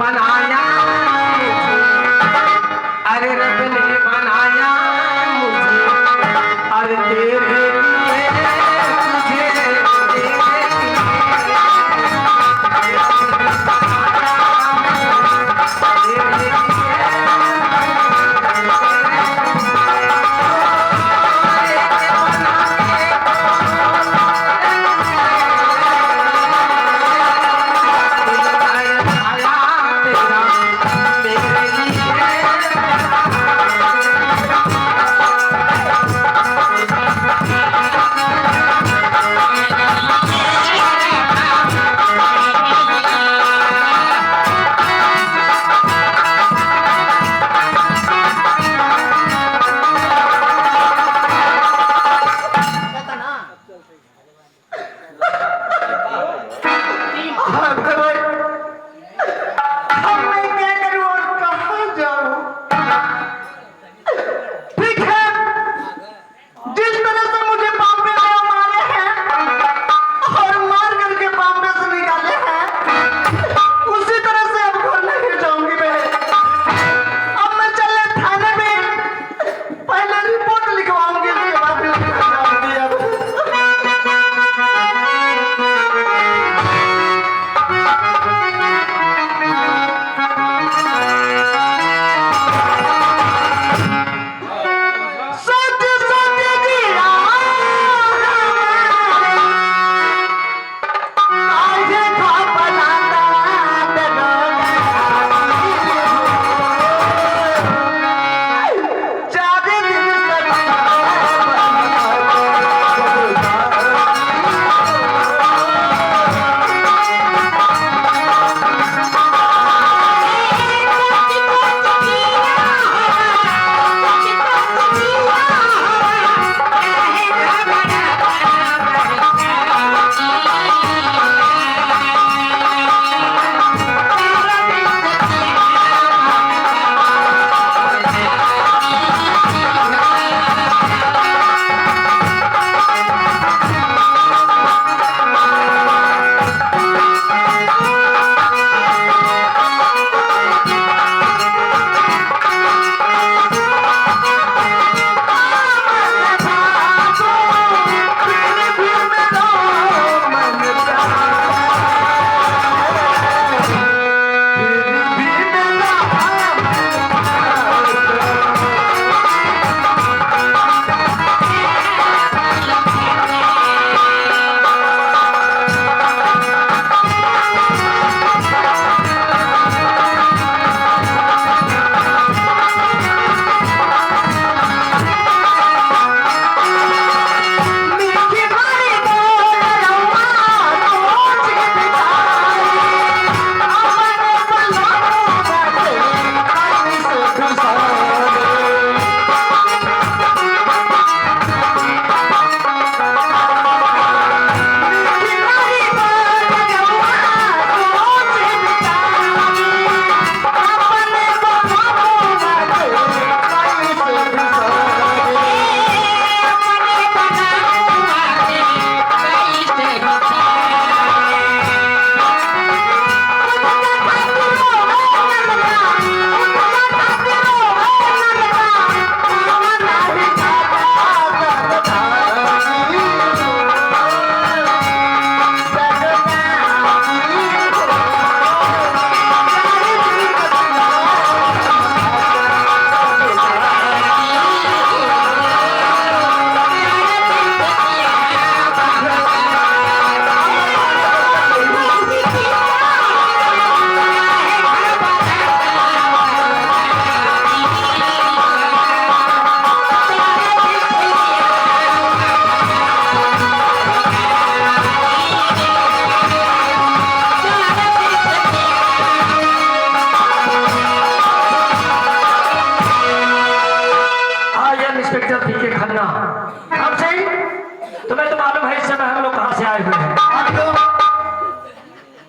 बनाया अरे रब ने बनाया मुझे अरे तेरे लिए तुझे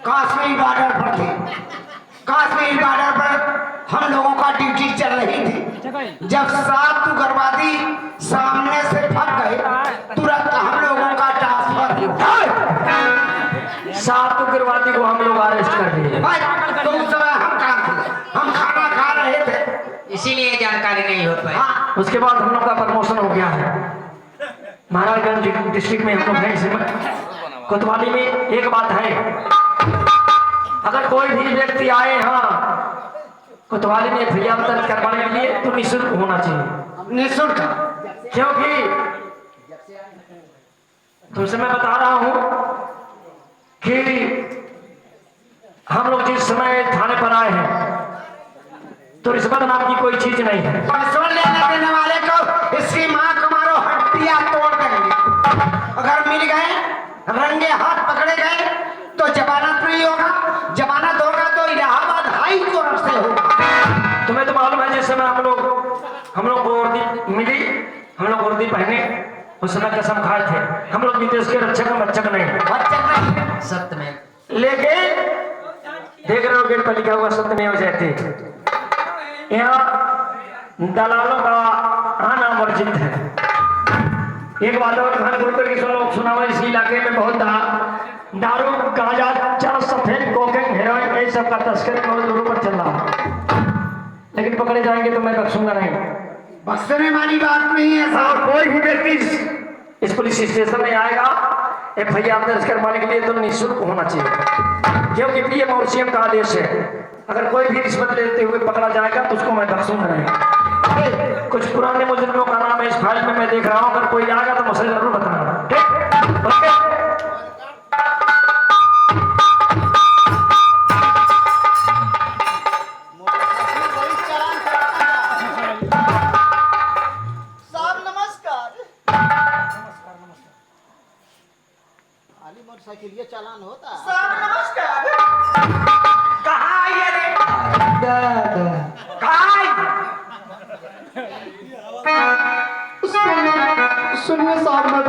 काश्मीर बॉर्डर पर थे। काश्मीर बॉर्डर पर हम लोगों का ड्यूटी चल रही थी। जब 7 उग्रवादी सामने से फंस गए, तुरंत हम लोगों का ट्रांसफर हुआ। 7 उग्रवादी को हम लोग अरेस्ट कर लिए। तो उस समय हम इसीलिए जानकारी नहीं हो पाई। हाँ उसके बाद हम लोग का प्रमोशन हो गया है महाराजगंज डिस्ट्रिक्ट में। हम लोग हैं इसमें कोतवाली में। एक बात है, अगर कोई भी व्यक्ति आए यहाँ कोतवाली में एफआईआर दर्ज करवाने के लिए तो निःशुल्क होना चाहिए। निःशुल्क। क्योंकि तुमसे मैं बता रहा हूं कि हम लोग जिस समय थाने पर आए हैं तो रिश्वत नाम की कोई चीज नहीं है। रिश्वत लेने देने वाले को इसकी मां को मारो, हड्डियां तोड़ देंगे। अगर मिल गए, रंगे हाथ पकड़े गए तो जमानत नहीं होगा। जमानत होगा तो इलाहाबाद हाई कोर्ट से होगा। तुम्हें तो मालूम है जिस समय हम लोग को वर्दी मिली, हम लोग वर्दी पहने, उस समय कसम खाए थे हम लोग भी देश के रक्षक मच्छक नहीं। सत्य में लेकिन देख रहे हो गेट पर लिखा हुआ सत्यमेव जयते। यहाँ दलालों का आना वर्जित है। एक बात और ध्यान गुरुकुल की सुना इस इलाके में बहुत दारू गांजा चरस सफेद कोकेन हेरोइन ये सब का तस्करी बहुत दूर पर चल रहा है। लेकिन पकड़े जाएंगे तो मैं बख्शूंगा नहीं। बख्शने वाली बात नहीं है और साहब। कोई भी व्यक्ति इस पुलिस स्टेशन में आएगा एफआईआर दर्ज करवाने के लिए तो निःशुल्क होना चाहिए, क्योंकि पीएम और सीएम का आदेश है। अगर कोई भी रिश्वत लेते हुए पकड़ा जाएगा तो उसको मैं बख्शूंगा नहीं। कुछ पुराने मुजरिमों का नाम है इस फाइल में मैं देख रहा हूं। अगर कोई आएगा तो मुझे जरूर बताना। ठीक ओके। मोटरसाइकिल ये चालान होता है। साहब नमस्कार। कहाँ आइए रे? कहाँ आई? सुनिए साहब मैं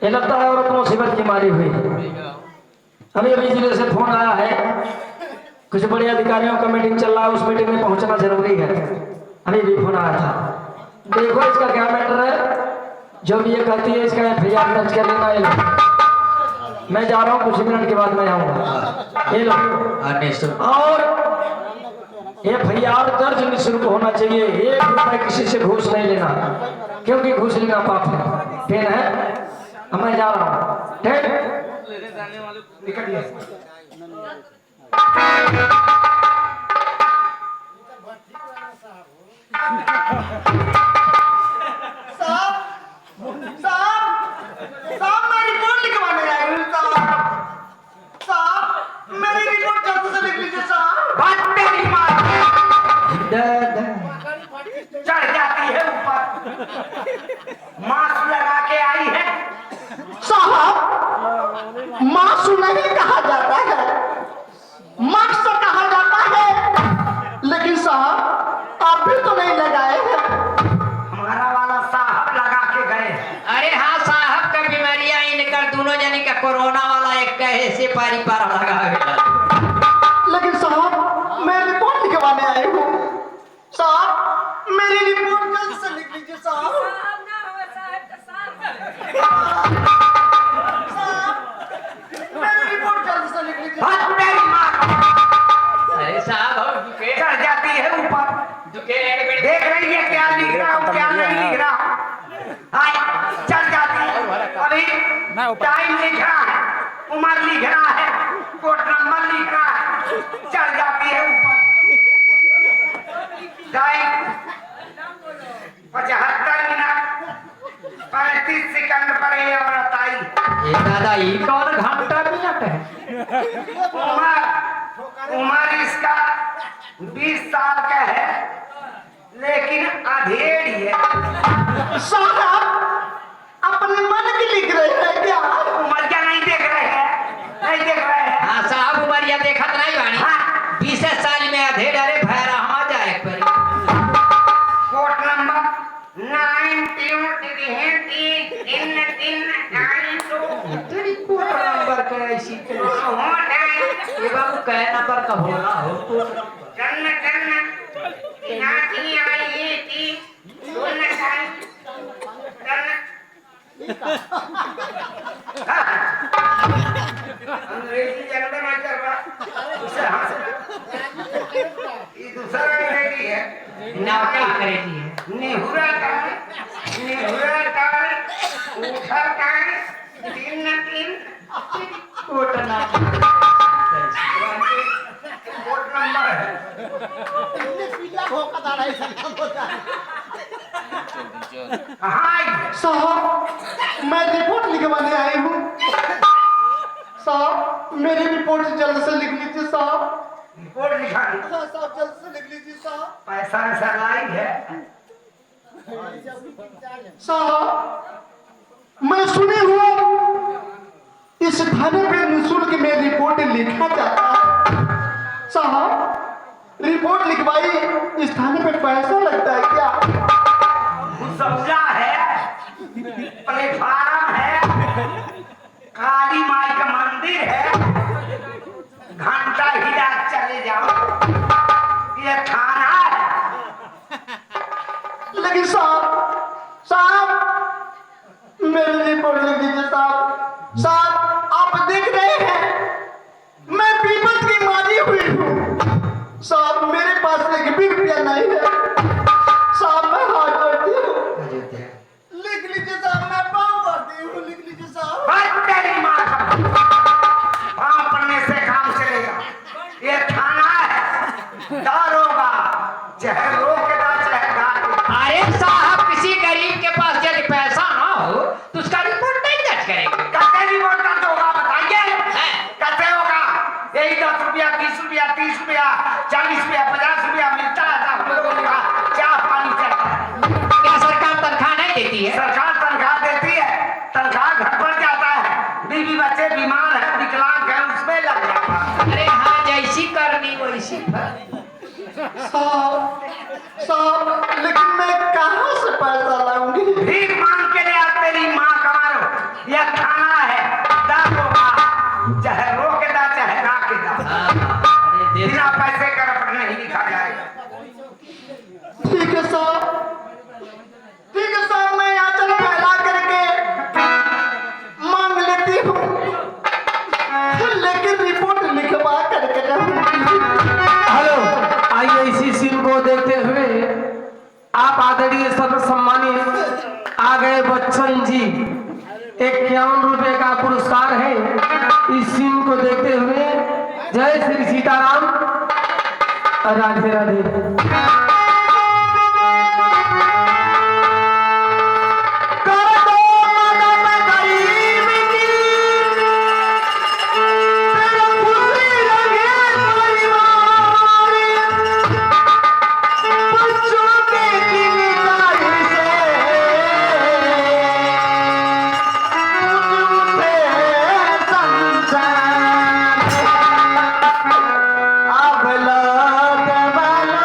ये लगता है औरत मुसीबत की मारी हुई। अभी अभी जिले से फोन आया है, कुछ बड़े अधिकारियों का मीटिंग चल रहा है, उस मीटिंग में पहुंचना जरूरी है। अभी भी फोन आया था। देखो इसका क्या मैटर है, जो भी ये कहती है इसका एफआईआर दर्ज कर लेना। ये लो, मैं जा रहा हूँ, कुछ मिनट के बाद मैं आऊंगा। ये लो, और एफआईआर दर्ज निःशुल्क होना चाहिए। 1 रुपए किसी से घूस नहीं लेना, क्योंकि घूस लेना पाप है। फिर है, अब मैं जा रहा हूँ। ठीक। पारी पारा लगा है। लेकिन साहब मैं रिपोर्ट लिखवाने आई हूँ। साहब मेरी रिपोर्ट जल्द से लिख लीजिए साहब। साहब मेरी रिपोर्ट जल्द से लिख लीजिए। हट तेरी माँ का। अरे साहब हम झुके चढ़ जाती है ऊपर। देख रही है क्या लिख रहा हूँ क्या नहीं लिख रहा हूँ। हाय चढ़ जाती है। अभी टाइम लिख रहा है, उम्र लिख रहा है, कोड नंबर लिख रहा है, चढ़ जाती है ऊपर। टाइम 75 मिनट 35 सेकंड पर ये औरत आई। ये दादा ये कौन घंटा मिनट है? उम्र इसका 20 साल का है, लेकिन अधेड़ ही है। साहब अपने मन की लिख रहे हैं क्या? उम्र क्या नहीं देख रहे हैं? नहीं देख रहे हैं? हाँ साहब उमरिया देखत नहीं बानी। हाँ। 20 साल में अधे डरे भैरा हम जाए पर। कोड नंबर 92 तेरी कोट नंबर का ऐसी ये बाबू कहे नंबर का होला हो तो अंग्रेजी जानते नहीं कर रहा उसे हंस ये दूसरा अंग्रेजी है। नौका करेगी है। निहुरा काल उठा काल 3 कोट ना कोड नंबर है। हाँ साहब मैं रिपोर्ट लिखवाने आई हूँ। साहब मेरी रिपोर्ट जल्द से लिख लीजिए साहब। रिपोर्ट लिखा हाँ साहब जल्द से लिख लीजिए साहब। पैसा ऐसा लाई है। साहब मैं सुनी हूँ इस थाने पे निःशुल्क में रिपोर्ट लिखा जाता है। साहब रिपोर्ट लिखवाई इस थाने पे पैसा लगता है क्या? समझा है, प्लेटफार्म है, काली माई का मंदिर है, घंटा हिला चले जाओ, ये थाना है। लेकिन साहब मेरी रिपोर्ट लिख दीजिए साहब। साहब आप देख रहे हैं मैं विपद की मारी हुई हूँ। साहब मेरे पास एक भी रुपया नहीं है। साहब मैं हाथ जोड़ती हूँ, लिख लीजिए साहब। मैं पाँव पड़ती हूँ, लिख लीजिए साहब। बस तेरी माँ का पाँव पड़ने से काम चलेगा। ये थाना है, दारोगा, चाहे रोकेगा चाहे गाड़ेगा। अरे साहब किसी गरीब के पास यदि पैसा ना हो तो उसका रिपोर्ट नहीं दर्ज करेंगे। कैसे रिपोर्ट दर्ज होगा बताइए? कैसे होगा? यही 10 रुपया 20 रुपया 30 रुपया 40 रुपया 50 रुपया मिलता है, हम लोगों का चाह पानी चलता है। क्या सरकार तनख्वाह नहीं देती है? सरकार तनख्वाह देती है, तनख्वाह घर पर जाता है, बीवी बच्चे बीमार है, विकलांग है, उसमें लग जाता है। अरे हाँ जैसी करनी वैसी फल। साहब लेकिन मैं कहाँ से पैसा लाऊंगी? भीख मांग के ले आ तेरी माँ का मारो। यह थाना है, दारोगा, चाहे रोकेगा चाहे राकेगा, बिना पैसे का रपट नहीं लिखा जाएगा। ठीक है साहब, ठीक है साहब। मैं आंचल फैला करके मांग लेती हूँ, लेकिन रिपोर्ट लिखवा करके रहूंगी। हेलो, आइए इसी सीन को देखते हुए आप आदरणीय सर्व सम्मानीय आ गए बच्चन जी। 51 रुपए का पुरस्कार है। इस सीन को देखते हुए जय श्री सीताराम, राधे राधे। अब लौट वाला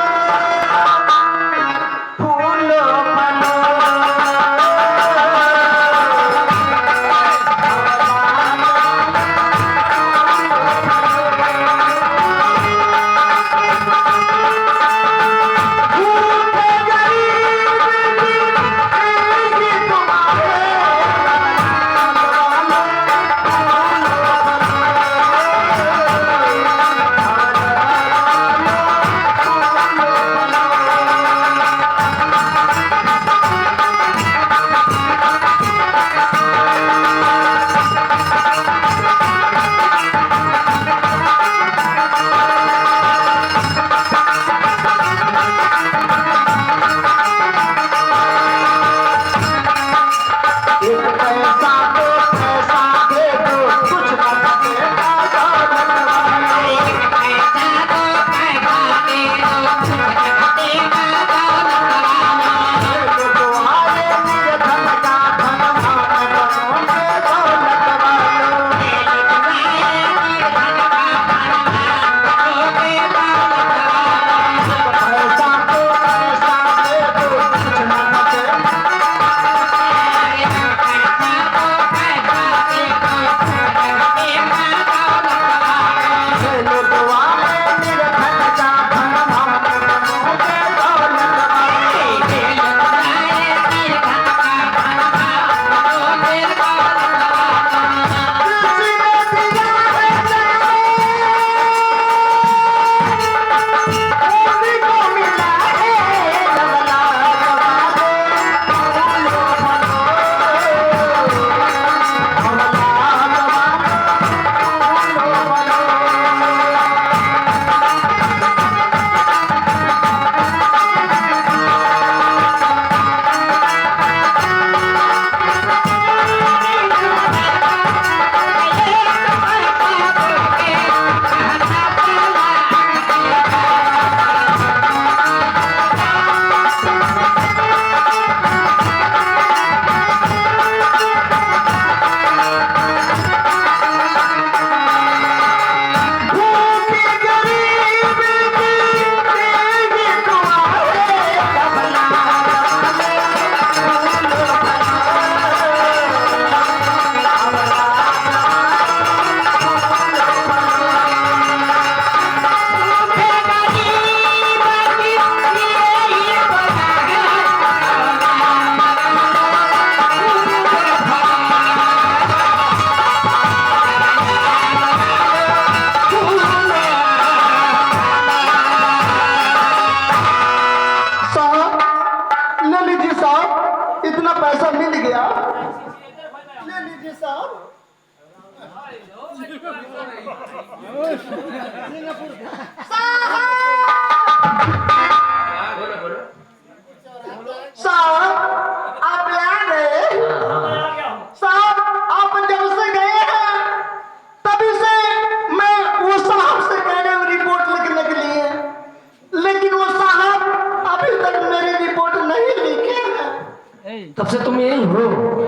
तब से तुम यही हो।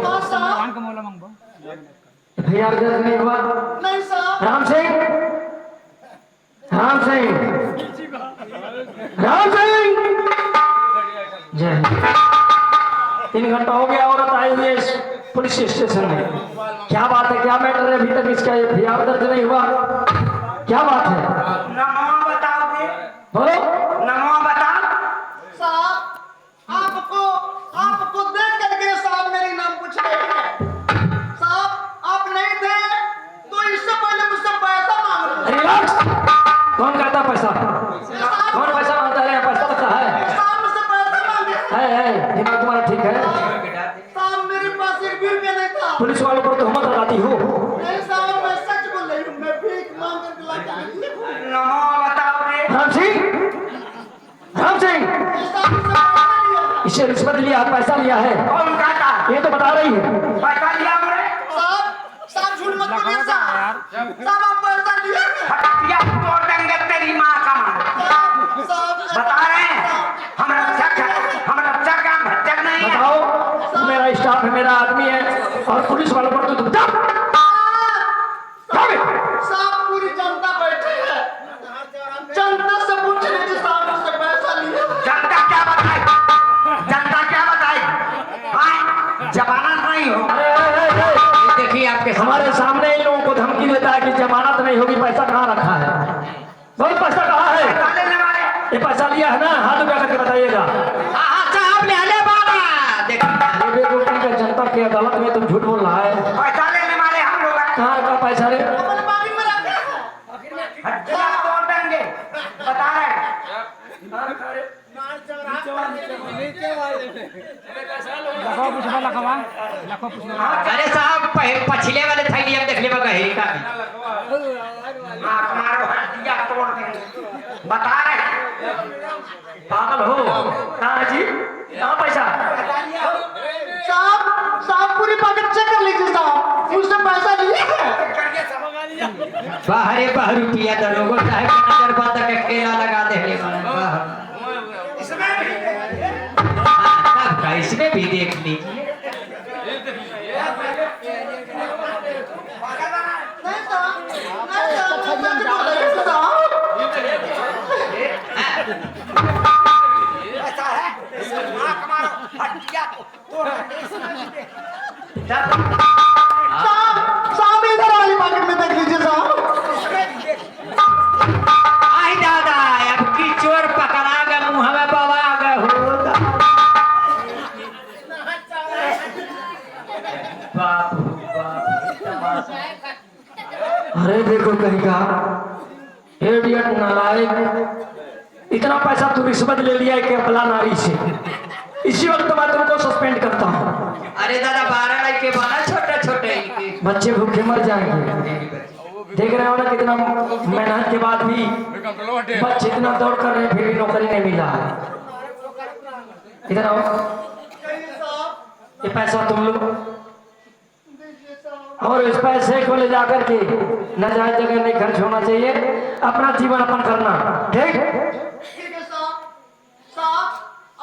हाँ साहब। FIR दर्ज नहीं हुआ? नहीं साहब। राम सिंह, राम सिंह, राम सिंह, जय हिंद। 3 घंटा हो गया औरत आई हुई है इस पुलिस स्टेशन में। क्या बात है, क्या मैटर है? अभी तक इसका FIR दर्ज नहीं हुआ, क्या बात है? नमो बताओगे? बोलो। नमो बताओ। साहब आपको देख करके साहब मेरी नाम पूछ रहे हैं। साहब आप नहीं थे तो इससे पहले मुझसे पैसा मांग रहे थे। रिलैक्स। कौन कहता पैसा? कौन पैसा मांगता है? पैसा लगता है? साहब मुझसे पैसा मांगे। है, दिमाग तुम्हारा ठीक है? साहब मेरे पास 1 भी रुपया नहीं था। पुलिस वालों पर तोहमत लगाती हो। नहीं साहब मैं सच बोल रही हूँ, मैं भीख मांग करके लाके आई हूँ। नमो बताओगे? राम सिंह, राम सिंह, साहब मुझसे पैसा लिया। इससे रिश्वत लिया है, पैसा लिया है, कौन कहता? ये तो बता रही है। पैसा लिया हमने? साहब झूठ मत बोलिए साहब। साहब आप पैसा लिए हैं। हटिया तोड़ देंगे तेरी माँ का माँ। साहब बता रहे हैं हम रक्षक का भटक नहीं है। बताओ, तू मेरा स्टाफ है, मेरा आदमी है, और पुलिस वालों पर तू साहब पूरी जनता बैठी है, जनता से पूछ लीजिए साहब मुझसे पैसा लिया। जनता क्या बताए? जनता क्या बताए? हाँ, जमानत नहीं हो। देखिए आपके हमारे सामने इन लोगों को धमकी देता है कि जमानत नहीं होगी। पैसा कहाँ रखा है? बहुत पैसा कहाँ है? पैसा लेने वाले। ये पैसा लिया है ना? हाथ उठा करके बताइएगा। हाँ साहब ले ले बाबा। देखिए ये बेवकूफी का जनता की अदालत में तुम झूठ बोल रहा है। पैसा लेने वाले हम लोग हैं। कहाँ रखा पैसा रे? अपने बागी में रखे हैं। हटिया तोड़ देंगे। बता रहे हैं। अरे साहब पछले वाले थैली हम देखले बा कहे का मारो हटिया तोड़ देंगे। बता रहे हैं। पागल हो? कहाँ जी? कहाँ पैसा? साहब पूरी पॉकेट चेक कर लीजिए साहब, मुझसे पैसा लिए हैं। बाहरे बाहर रुपया दरोगो साहब के नजर बंद के केला लगा दे ले इसमें भी देख लीजिए। नहीं साहब, नहीं साहब, मैं सच बोल रही हूँ साहब। ऐसा है? माँ का मारो हटिया तोड़ देंगे। साहब इधर वाली पॉकेट में देख लीजिए साहब। आई दादा अब की चोर पकड़ा गए मुंह में बवा गए हो। बाप अरे देखो कहीं का इडियट नालायक, इतना पैसा तू रिश्वत ले लिया है कि अबला नारी से। इसी वक्त मैं तुमको सस्पेंड करता हूँ। अरे दादा 12 लड़के बना छोटे छोटे बच्चे भूखे मर जाएंगे। देख रहे हो ना कितना मेहनत के बाद भी बच्चे इतना दौड़ कर रहे हैं, फिर भी नौकरी नहीं मिला। इधर आओ, ये पैसा तुम लोग, और इस पैसे को ले जाकर के नाजायज जगह नहीं खर्च होना चाहिए। अपना जीवन अपन करना, ठीक? ठीक है साहब। साहब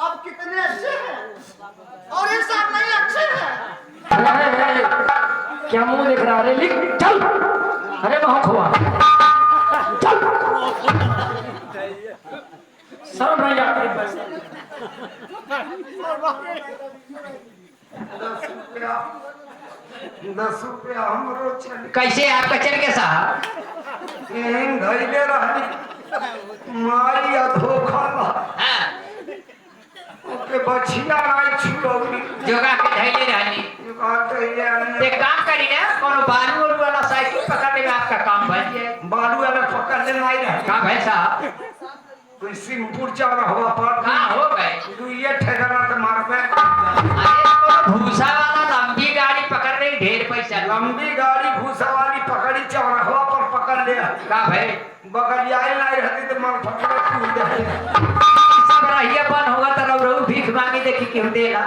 आप कितने अच्छे हैं, और ये साहब नहीं अच्छे हैं। अरे, क्या मुंह दिख रहा है? लिख चल। अरे वहां खोआ चल। सब नहीं आते। 10 रुपया हमरो चल। कैसे आपका चल के साहब? एहन धैले रहनी माई या धोखा बा। हाँ, ओके बछिया नहीं छुड़ौनी। जोगा के धैले रहनी। ये बात है ये हमने एक काम करी ना, कोनो बालू और वाला साइकिल पकड़ने में आपका काम बन जाए। बालू वाला पकड़ ले नहीं रहा। कहाँ भाई साहब? कोई सिंहपुर जा रहा हवा पर। कहाँ हो गए? तू ये ठेकाना तो मार पे। अरे कोनो भूसा वाला लंबी गाड़ी पकड़ रही, ढेर पैसा। लंबी गाड़ी भूसा वाली पकड़ी चौराहा पर पकड़ ले। कहाँ भाई? बगलियाई नहीं रहती तो मार फटका कूद दे। सब रहिए बन होगा तो रऊ भीख मांगी देखी क्यों देला।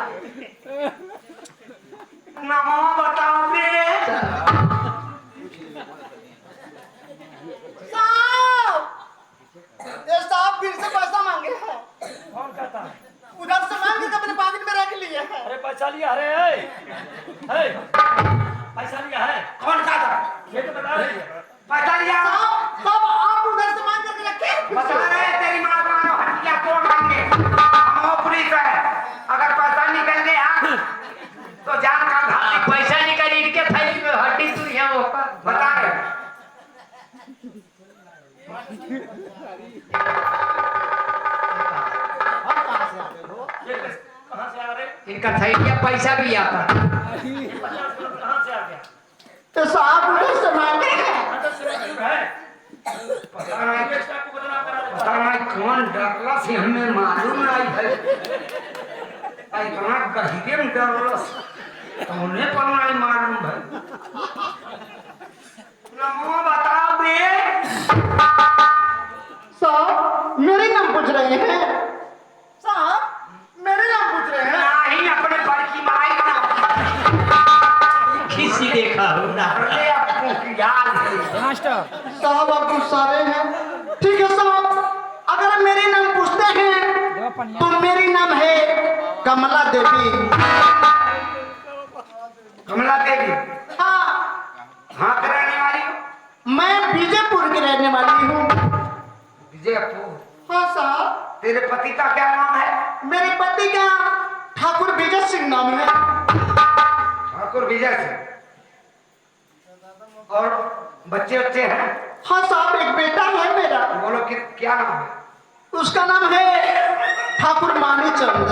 नमो बताओ दे। साहब ये साहब फिर से पैसा मांगे हैं। कौन कहता है? उधर से मांग के अपने पॉकेट में रख लिए हैं। अरे पैसा पैसा लिया अरे है पैसा लिया है कौन सा था? ये तो बता रही है पैसा लिया? सब आप उधर से मांग करके रखे। बता रहे हैं, तेरी माँ का मानो हड्डियाँ तोड़ देंगे। हम वो पुलिस है, अगर पैसा निकल गया तो जान का घाटी। पैसा निकाल इनके थैली में हड्डी तू यहाँ ऊपर बता रहे कहाँ से आ रहे इनका थैलिया पैसा भी आता 50 करोड़ कहाँ से आ गया तो साहब उधर से मांगे हैं। अंदर से मजबूर है पता नहीं ये स्टाफ को बदनाम करा देता पता नहीं कौन डरला से हमें मालूम नहीं है। आई कहाँ गहीरे में डरला कौने पर नहीं मालूम भाई। नमो बताओ बे। साहब मेरे नाम पूछ रहे हैं। साहब मेरे नाम पूछ रहे हैं। नहीं अपने पर की माई ना किसी देखा हो ना ले आपको की याद है। साहब आप गुस्सा रहे हैं। ठीक है साहब, अगर मेरे नाम पूछते हैं तो मेरी नाम है कमला देवी। कमला देवी हाँ, हाँ रहने वाली हो? मैं बीजेपुर की रहने वाली हूँ। विजयपुर। हाँ साहब, तेरे पति का क्या नाम है? मेरे पति का ठाकुर विजय सिंह नाम है। ठाकुर विजय सिंह। और बच्चे बच्चे हैं? हाँ साहब, एक बेटा है मेरा, बोलो कि क्या नाम है? उसका नाम है ठाकुर मानीचंद।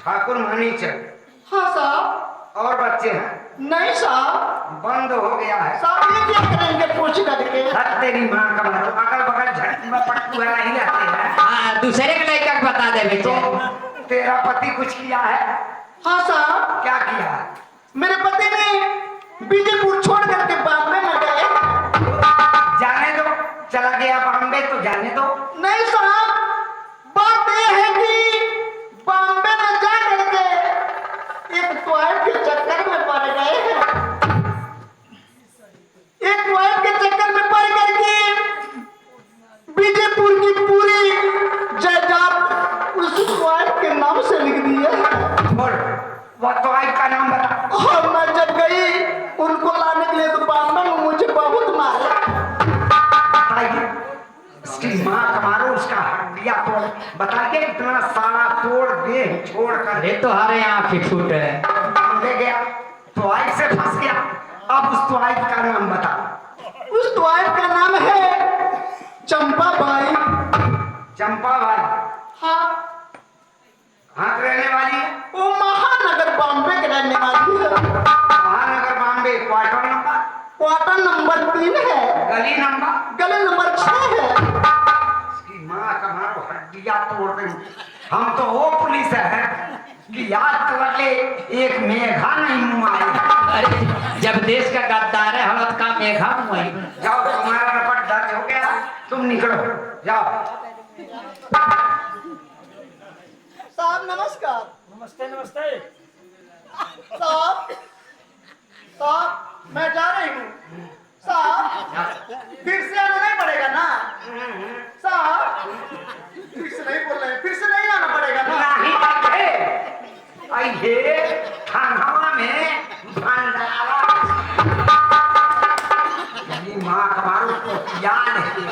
ठाकुर मणिचंद। हाँ साहब। और बच्चे हैं? नहीं साहब। बंद हो गया है। साहब ये क्या करेंगे पूछ करके। हद तेरी माँ का मारो, अगल बगल झटकी में पट्टू है नहीं रहते हैं। हाँ दूसरे के लड़का को बता दे तो बेटे तेरा पति कुछ किया है? हाँ साहब, क्या किया है? मेरे पति ने बीजेपुर छोड़ करके बॉम्बे में गए। जाने दो, चला गया बॉम्बे तो जाने दो। नहीं साहब, बात यह है कि बॉम्बे में जा करके एक टॉयलेट के चक्कर में पड़ गए हैं। एक टॉयलेट के चक्कर में पड़ करके बीजेपुर की पूरी जायदाद उस टॉयलेट के नाम से लिख दी है। बोल, वो तो आई का नाम बता। और मैं जब गई उनको लाने के लिए तो बॉम्बे में मुझे बहुत मारा। बताइए, उसकी माँ का मारो, उसका हड्डिया तोड़। बताइए इतना सारा तोड़ दे छोड़ कर अरे तुम्हारे आँख ही फूट है ले गया, टॉयलेट से फंस गया। अब उस टॉयलेट का नाम बता। उस टॉयलेट का नाम है चंपा बाई। चंपा भाई। हाँ, कहाँ की रहने वाली है? वो महानगर बॉम्बे के रहने वाली है। महानगर Bombay. Quarter number? Quarter number 3 है। गली नंबर? गली नंबर 6 है। उसकी माँ का मारो हड्डियाँ तोड़ दें। हम तो वो पुलिस है कि याद कर ले, एक मेघा नहीं मुआई। अरे जब देश का गद्दार है हलत का मेघा वही जाओ, तुम्हारा रपट दर्ज हो गया, तुम निकलो जाओ। साहब नमस्कार। नमस्ते नमस्ते साहब, साहब मैं जा रही हूँ। साहब फिर से आना नहीं पड़ेगा ना? साहब फिर से नहीं बोल रहे, फिर से नहीं आना पड़ेगा ना? नहीं बैठे आइए खाना में भंडारा। मेरी माँ का मारो तो क्या नहीं।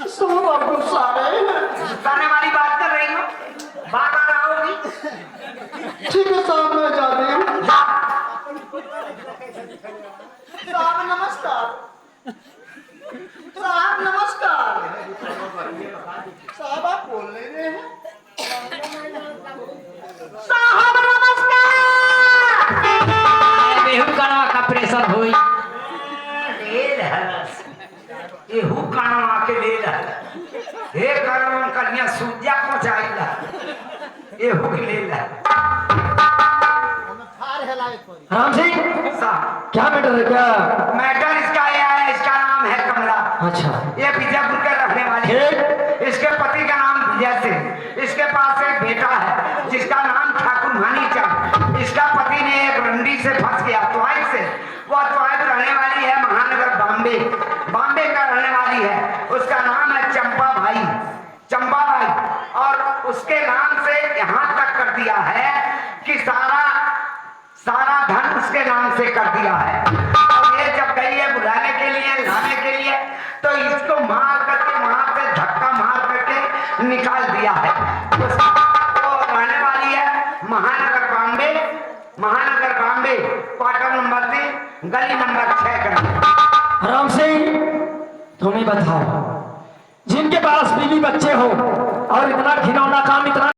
साहब आप गुस्सा रहे हैं। गुस्साने वाली बात कर रही हो? बात आ रहा होगी। ठीक है साहब, मैं जा रही हूँ। जा। साहब नमस्कार। साहब नमस्कार। साहब आप बोल नहीं रहे हैं। साहब नमस्कार। बेहू कड़वा का प्रेशर हुई ले लहलस। एहू कानवा के ले लहलस। हे कानवा कन्या सूर्या को चाहिए। एहू के ले लहलस। राम सिंह साहब क्या मैटर है क्या मैटर इसका यह है, इसका नाम है कमला। अच्छा ये बीजापुर के रहने वाली है। इसके पति का नाम विजय सिंह। इसके पास एक बेटा है जिसका नाम ठाकुर मानीचंद। इसका पति ने एक रंडी से फंस गया, टॉयलेट से। वह टॉयलेट रहने वाली है महानगर बॉम्बे। बॉम्बे का रहने वाली है। उसका नाम है चंपा भाई, चंपा भाई। और उसके नाम से यहाँ तक कर दिया है कि सारा सारा धन उसके नाम से कर दिया है। और ये जब गई है बुलाने के लिए, लाने के लिए, तो इसको मार करके वहां से धक्का मार करके निकाल दिया है। तो रहने वाली है महानगर बॉम्बे, महानगर बॉम्बे, क्वार्टर नंबर 3, गली नंबर 6 कर। राम सिंह, तुम्हें बताओ, जिनके पास बीवी बच्चे हो और इतना घिनौना काम, इतना